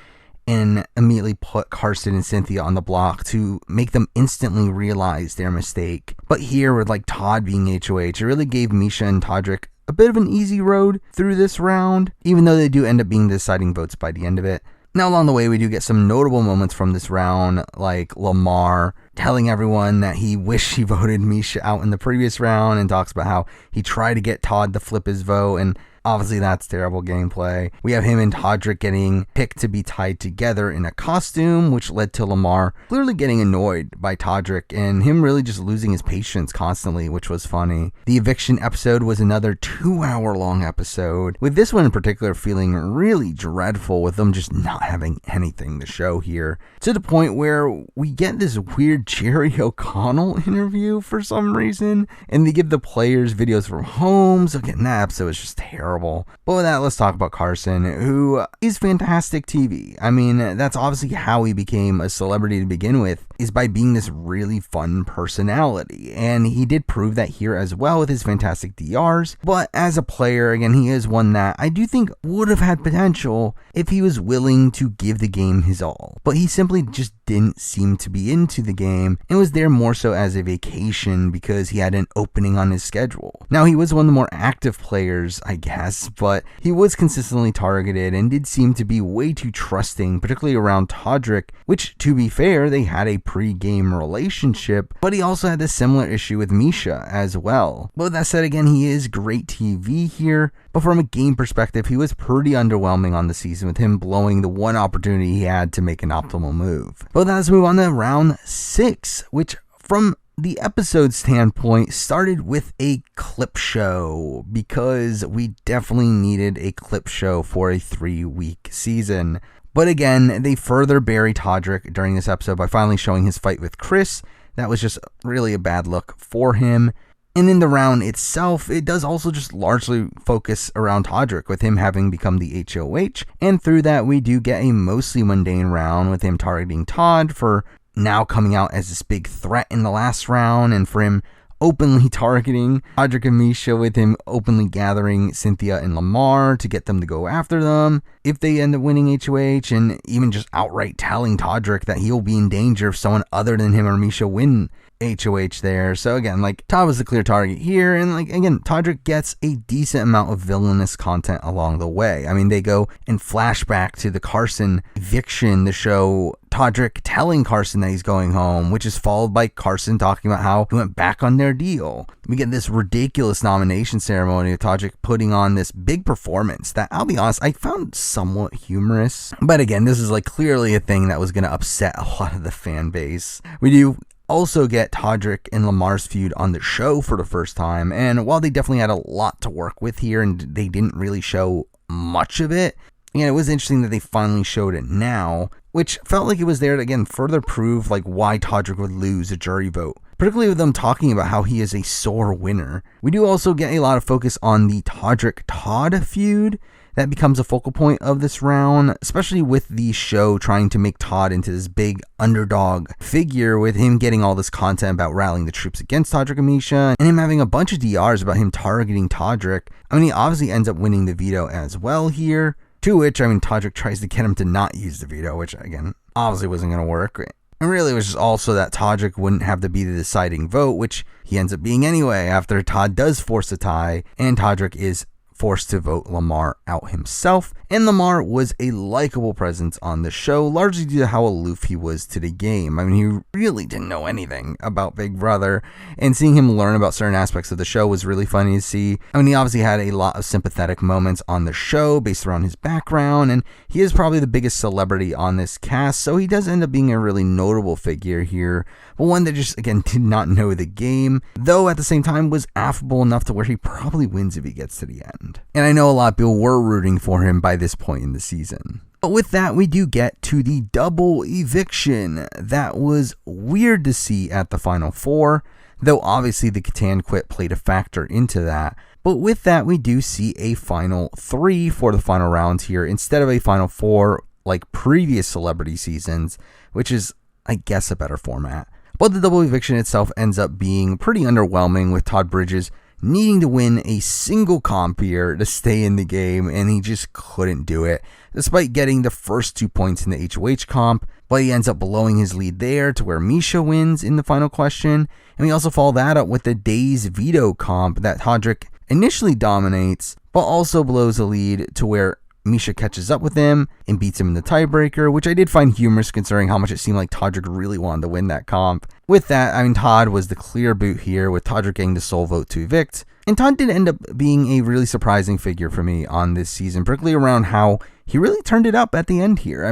and immediately put Carson and Cynthia on the block to make them instantly realize their mistake. But here, with like Todd being HOH, it really gave Misha and Todrick a bit of an easy road through this round, even though they do end up being the deciding votes by the end of it. Now, along the way, we do get some notable moments from this round, like Lamar telling everyone that he wished he voted Misha out in the previous round, and talks about how he tried to get Todd to flip his vote, and obviously that's terrible gameplay. We have him and Todrick getting picked to be tied together in a costume, which led to Lamar clearly getting annoyed by Todrick and him really just losing his patience constantly, which was funny. The eviction episode was another 2-hour long episode, with this one in particular feeling really dreadful, with them just not having anything to show here, to the point where we get this weird Jerry O'Connell interview for some reason, and they give the players videos from home. So again, that episode was just terrible. terrible. But with that, let's talk about Carson, who is fantastic TV. I mean, that's obviously how he became a celebrity to begin with, is by being this really fun personality. And he did prove that here as well with his fantastic DRs. But as a player, again, he is one that I do think would have had potential if he was willing to give the game his all. But he simply just didn't seem to be into the game and was there more so as a vacation because he had an opening on his schedule. Now, he was one of the more active players, I guess, but he was consistently targeted and did seem to be way too trusting, particularly around Todrick, which, to be fair, they had a pre-game relationship, but he also had a similar issue with Misha as well. But with that said, again, he is great TV here, but from a game perspective, he was pretty underwhelming on the season with him blowing the one opportunity he had to make an optimal move. But let's move on to round 6, which from the episode standpoint started with a clip show because we definitely needed a clip show for a 3-week season. But again, they further bury Todrick during this episode by finally showing his fight with Chris. That was just really a bad look for him. And in the round itself, it does also just largely focus around Todrick, with him having become the HOH. And through that, we do get a mostly mundane round with him targeting Todd for now coming out as this big threat in the last round, and for him openly targeting Todrick and Misha, with him openly gathering Cynthia and Lamar to get them to go after them if they end up winning HOH, and even just outright telling Todrick that he'll be in danger if someone other than him or Misha win HOH there. So again, Todd was the clear target here, and again, Todrick gets a decent amount of villainous content along the way. I mean, they go and flashback to the Carson eviction to show Todrick telling Carson that he's going home, which is followed by Carson talking about how he went back on their deal. We get this ridiculous nomination ceremony of Todrick putting on this big performance that, I'll be honest, I found somewhat humorous. But again, this is clearly a thing that was going to upset a lot of the fan base. We do also get Todrick and Lamar's feud on the show for the first time, and while they definitely had a lot to work with here and they didn't really show much of it, it was interesting that they finally showed it now, which felt like it was there to again further prove why Todrick would lose a jury vote, particularly with them talking about how he is a sore winner. We do also get a lot of focus on the Todrick-Todd feud that becomes a focal point of this round, especially with the show trying to make Todd into this big underdog figure, with him getting all this content about rallying the troops against Todrick and Misha, and him having a bunch of DRs about him targeting Todrick. I mean, he obviously ends up winning the veto as well here, to which, Todrick tries to get him to not use the veto, which, again, obviously wasn't going to work. And really, it was just also that Todrick wouldn't have to be the deciding vote, which he ends up being anyway, after Todd does force a tie, and Todrick is forced to vote Lamar out himself. And Lamar was a likable presence on the show, largely due to how aloof he was to the game. I mean, he really didn't know anything about Big Brother, and seeing him learn about certain aspects of the show was really funny to see. I mean, he obviously had a lot of sympathetic moments on the show based around his background, and he is probably the biggest celebrity on this cast, so he does end up being a really notable figure here, but one that just, again, did not know the game, though at the same time was affable enough to where he probably wins if he gets to the end. And I know a lot of people were rooting for him by this point in the season. But with that, we do get to the double eviction. That was weird to see at the Final Four, though obviously the Catan quit played a factor into that. But with that, we do see a Final 3 for the final round here, instead of a Final 4 like previous celebrity seasons, which is, I guess, a better format. But the double eviction itself ends up being pretty underwhelming, with Todd Bridges needing to win a single comp here to stay in the game, and he just couldn't do it, despite getting the first 2 points in the HOH comp, but he ends up blowing his lead there to where Misha wins in the final question, and we also follow that up with the Days veto comp that Todrick initially dominates, but also blows a lead to where Misha catches up with him and beats him in the tiebreaker, which I did find humorous considering how much it seemed like Todrick really wanted to win that comp. With that, Todd was the clear boot here, with Todrick getting the sole vote to evict. And Todd did end up being a really surprising figure for me on this season, particularly around how he really turned it up at the end here.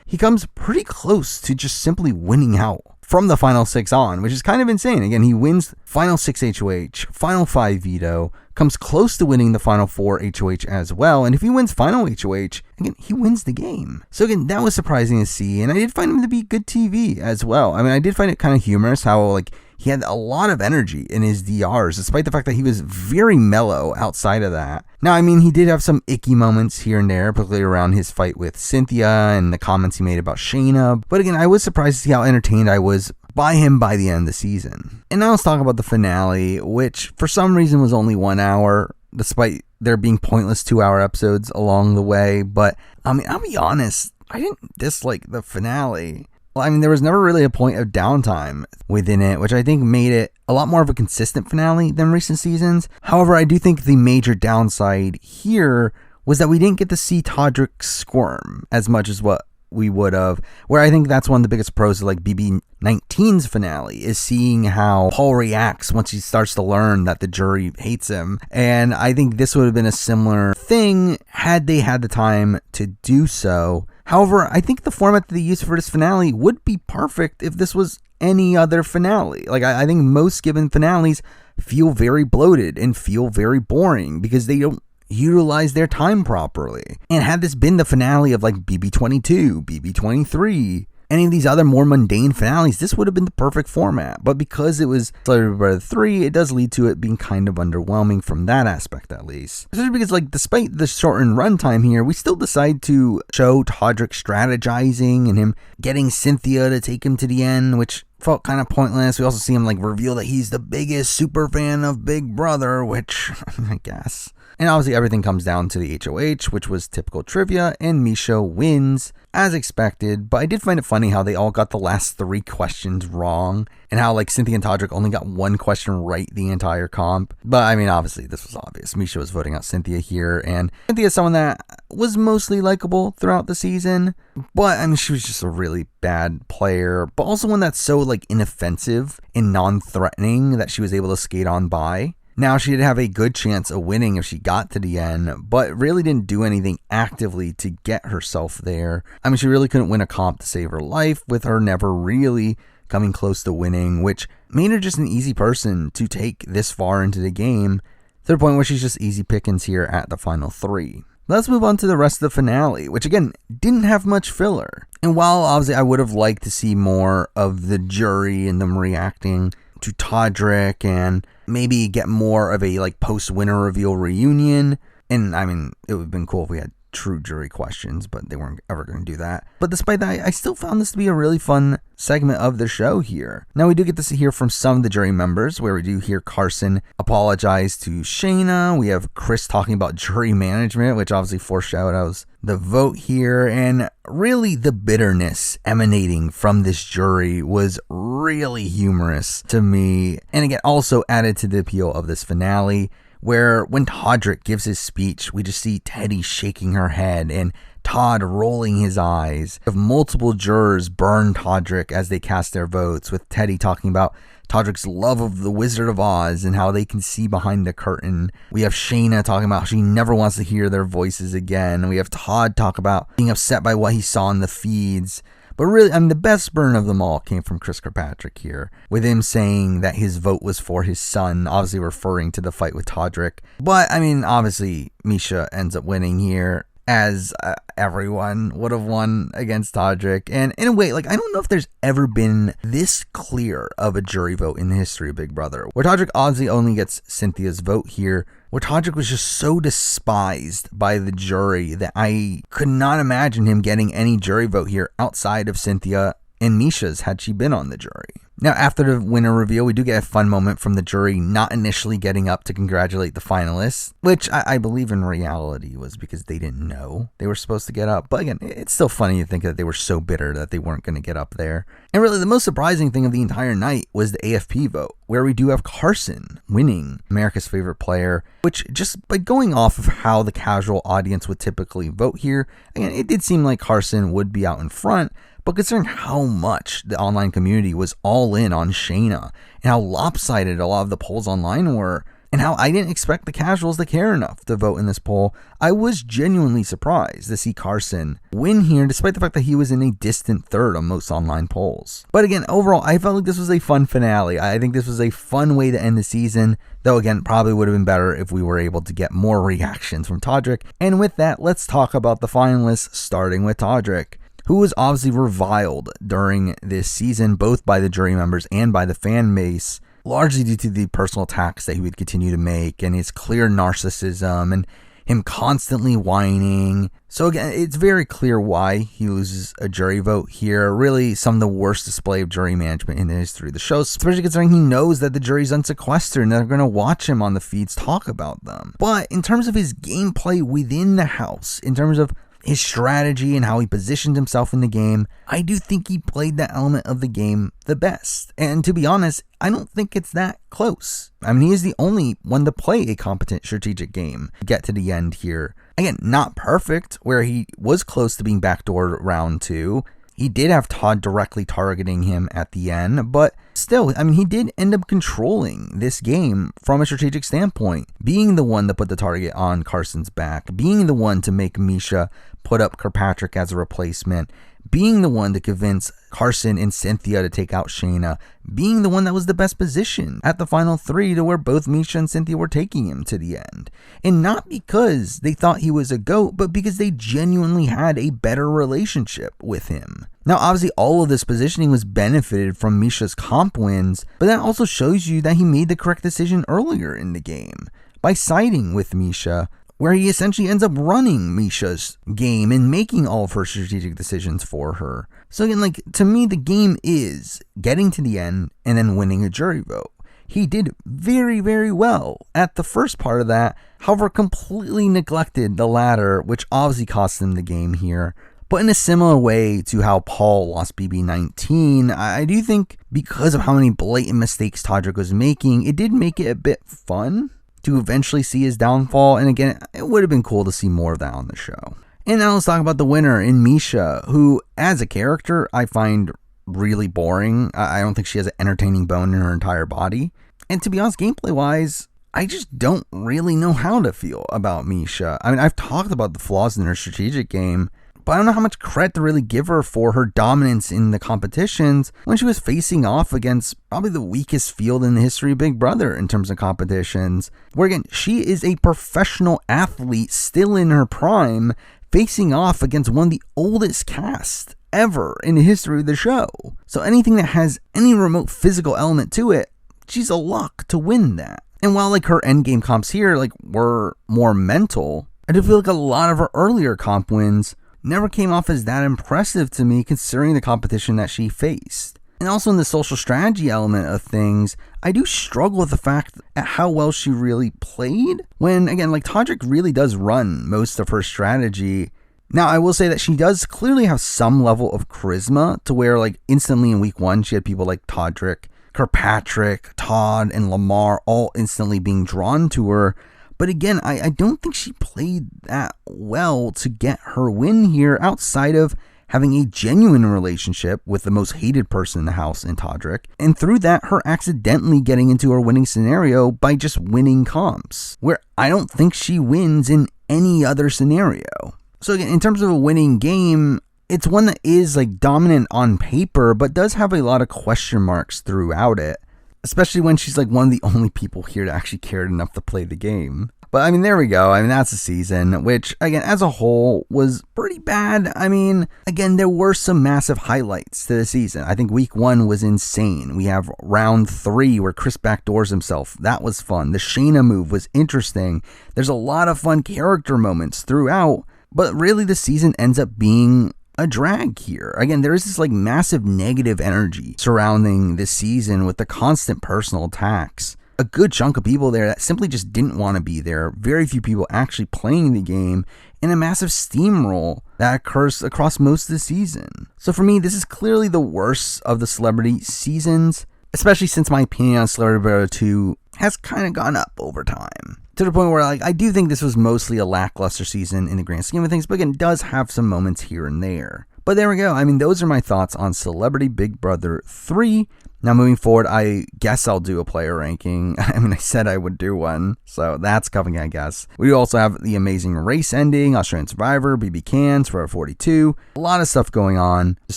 He comes pretty close to just simply winning out from the final 6 on, which is kind of insane. Again, he wins final 6 HOH, final 5 veto, comes close to winning the final 4 HOH as well, and if he wins final HOH, again, he wins the game. So again, that was surprising to see, and I did find him to be good TV as well. I did find it kind of humorous how, he had a lot of energy in his DRs, despite the fact that he was very mellow outside of that. Now, I mean, he did have some icky moments here and there, particularly around his fight with Cynthia and the comments he made about Shayna. But again, I was surprised to see how entertained I was by him by the end of the season. And now let's talk about the finale, which for some reason was only 1 hour, despite there being pointless 2-hour episodes along the way. But I mean, I'll be honest, I didn't dislike the finale. Well, I mean, there was never really a point of downtime within it, which I think made it a lot more of a consistent finale than recent seasons. However, I do think the major downside here was that we didn't get to see Todrick squirm as much as what we would have, where I think that's one of the biggest pros of like BB19's finale, is seeing how Paul reacts once he starts to learn that the jury hates him. And I think this would have been a similar thing had they had the time to do so. However, I think the format that they used for this finale would be perfect if this was any other finale. Like, I think most given finales feel very bloated and feel very boring because they don't utilize their time properly. And had this been the finale of like BB22, BB23, any of these other more mundane finales, this would have been the perfect format. But because it was Celebrity Big Brother 3, it does lead to it being kind of underwhelming from that aspect, at least. Especially because, like, despite the shortened runtime here, we still decide to show Todrick strategizing and him getting Cynthia to take him to the end, which felt kind of pointless. We also see him, like, reveal that he's the biggest super fan of Big Brother, which, I guess. And obviously everything comes down to the HOH, which was typical trivia, and Misha wins, as expected. But I did find it funny how they all got the last 3 questions wrong, and how like Cynthia and Todrick only got 1 question right the entire comp. But I mean, obviously this was obvious. Misha was voting out Cynthia here, and Cynthia is someone that was mostly likable throughout the season. But I mean, she was just a really bad player, but also one that's so like inoffensive and non-threatening that she was able to skate on by. Now, she did have a good chance of winning if she got to the end, but really didn't do anything actively to get herself there. I mean, she really couldn't win a comp to save her life, with her never really coming close to winning, which made her just an easy person to take this far into the game, to the point where she's just easy pickings here at the final 3. Let's move on to the rest of the finale, which again, didn't have much filler. And while obviously I would have liked to see more of the jury and them reacting to Todrick and maybe get more of a like post-winner reveal reunion, and I mean, it would have been cool if we had true jury questions, but they weren't ever going to do that. But despite that, I still found this to be a really fun segment of the show here. Now, we do get to hear from some of the jury members, where we do hear Carson apologize to Shayna. We have Chris talking about jury management, which obviously foreshadows the vote here, and really the bitterness emanating from this jury was really humorous to me, and again, also added to the appeal of this finale, where when Todrick gives his speech, we just see Teddy shaking her head and Todd rolling his eyes. We have multiple jurors burn Todrick as they cast their votes, with Teddy talking about Todrick's love of the Wizard of Oz and how they can see behind the curtain. We have Shayna talking about how she never wants to hear their voices again. We have Todd talk about being upset by what he saw in the feeds. But really, I mean, the best burn of them all came from Kirkpatrick here, with him saying that his vote was for his son, obviously referring to the fight with Todrick. But, I mean, obviously, Misha ends up winning here, as everyone would have won against Todrick. And in a way, like, I don't know if there's ever been this clear of a jury vote in the history of Big Brother, where Todrick obviously only gets Cynthia's vote here, where Todrick was just so despised by the jury that I could not imagine him getting any jury vote here outside of Cynthia and Misha's had she been on the jury. Now, after the winner reveal, we do get a fun moment from the jury not initially getting up to congratulate the finalists, which I believe in reality was because they didn't know they were supposed to get up. But again, it's still funny to think that they were so bitter that they weren't going to get up there. And really, the most surprising thing of the entire night was the AFP vote, where we do have Carson winning America's favorite player, which just by going off of how the casual audience would typically vote here, again, it did seem like Carson would be out in front. But considering how much the online community was all in on Shayna, and how lopsided a lot of the polls online were, and how I didn't expect the casuals to care enough to vote in this poll, I was genuinely surprised to see Carson win here, despite the fact that he was in a distant third on most online polls. But again, overall, I felt like this was a fun finale. I think this was a fun way to end the season, though again, probably would have been better if we were able to get more reactions from Todrick. And with that, let's talk about the finalists, starting with Todrick, who was obviously reviled during this season, both by the jury members and by the fan base, largely due to the personal attacks that he would continue to make and his clear narcissism and him constantly whining. So again, it's very clear why he loses a jury vote here. Really, some of the worst display of jury management in the history of the show, especially considering he knows that the jury's unsequestered and they're going to watch him on the feeds talk about them. But in terms of his gameplay within the house, in terms of his strategy and how he positioned himself in the game, I do think he played that element of the game the best. And to be honest, I don't think it's that close. I mean, he is the only one to play a competent strategic game. Get to the end here. Again, not perfect, where he was close to being backdoored round 2. He did have Todd directly targeting him at the end, but still, I mean, he did end up controlling this game from a strategic standpoint, being the one to put the target on Carson's back, being the one to make Misha put up Kirkpatrick as a replacement, being the one to convince Carson and Cynthia to take out Shayna, being the one that was the best position at the final 3 to where both Misha and Cynthia were taking him to the end. And not because they thought he was a GOAT, but because they genuinely had a better relationship with him. Now, obviously, all of this positioning was benefited from Misha's comp wins, but that also shows you that he made the correct decision earlier in the game by siding with Misha, where he essentially ends up running Misha's game and making all of her strategic decisions for her. So again, to me, the game is getting to the end and then winning a jury vote. He did very, very well at the first part of that, however, completely neglected the latter, which obviously cost him the game here. But in a similar way to how Paul lost BB19, I do think because of how many blatant mistakes Todrick was making, it did make it a bit fun to eventually see his downfall. And again, it would have been cool to see more of that on the show. And now let's talk about the winner in Misha, who as a character I find really boring. I don't think she has an entertaining bone in her entire body. And to be honest, gameplay wise, I just don't really know how to feel about Misha. I mean, I've talked about the flaws in her strategic game, but I don't know how much credit to really give her for her dominance in the competitions when she was facing off against probably the weakest field in the history of Big Brother in terms of competitions, where again, she is a professional athlete still in her prime, facing off against one of the oldest casts ever in the history of the show. So anything that has any remote physical element to it, she's a lock to win that. And while her endgame comps here were more mental, I do feel like a lot of her earlier comp wins never came off as that impressive to me considering the competition that she faced. And also in the social strategy element of things, I do struggle with the fact at how well she really played when, again, Todrick really does run most of her strategy. Now, I will say that she does clearly have some level of charisma to where, instantly in week 1, she had people like Todrick, Kirkpatrick, Todd, and Lamar all instantly being drawn to her. But again, I don't think she played that well to get her win here outside of having a genuine relationship with the most hated person in the house in Todrick. And through that, her accidentally getting into her winning scenario by just winning comps, where I don't think she wins in any other scenario. So again, in terms of a winning game, it's one that is dominant on paper, but does have a lot of question marks throughout it. Especially when she's one of the only people here to actually care enough to play the game. But I mean, there we go. I mean, that's a season, which again, as a whole, was pretty bad. I mean, again, there were some massive highlights to the season. I think week 1 was insane. We have round 3 where Chris backdoors himself. That was fun. The Shayna move was interesting. There's a lot of fun character moments throughout, but really the season ends up being a drag here. Again, there is this massive negative energy surrounding this season with the constant personal attacks. A good chunk of people there that simply just didn't want to be there. Very few people actually playing the game, and a massive steamroll that occurs across most of the season. So for me, this is clearly the worst of the celebrity seasons, especially since my opinion on Celebrity Big Brother 2 has kind of gone up over time. To the point where I do think this was mostly a lackluster season in the grand scheme of things, but again, does have some moments here and there. But there we go. I mean, those are my thoughts on Celebrity Big Brother 3. Now, moving forward, I guess I'll do a player ranking. I mean, I said I would do one, so that's coming, I guess. We also have the amazing race ending, Australian Survivor, BB Cans, Forever 42. A lot of stuff going on. So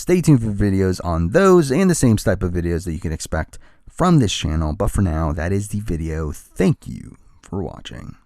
stay tuned for videos on those and the same type of videos that you can expect from this channel. But for now, that is the video. Thank you for watching.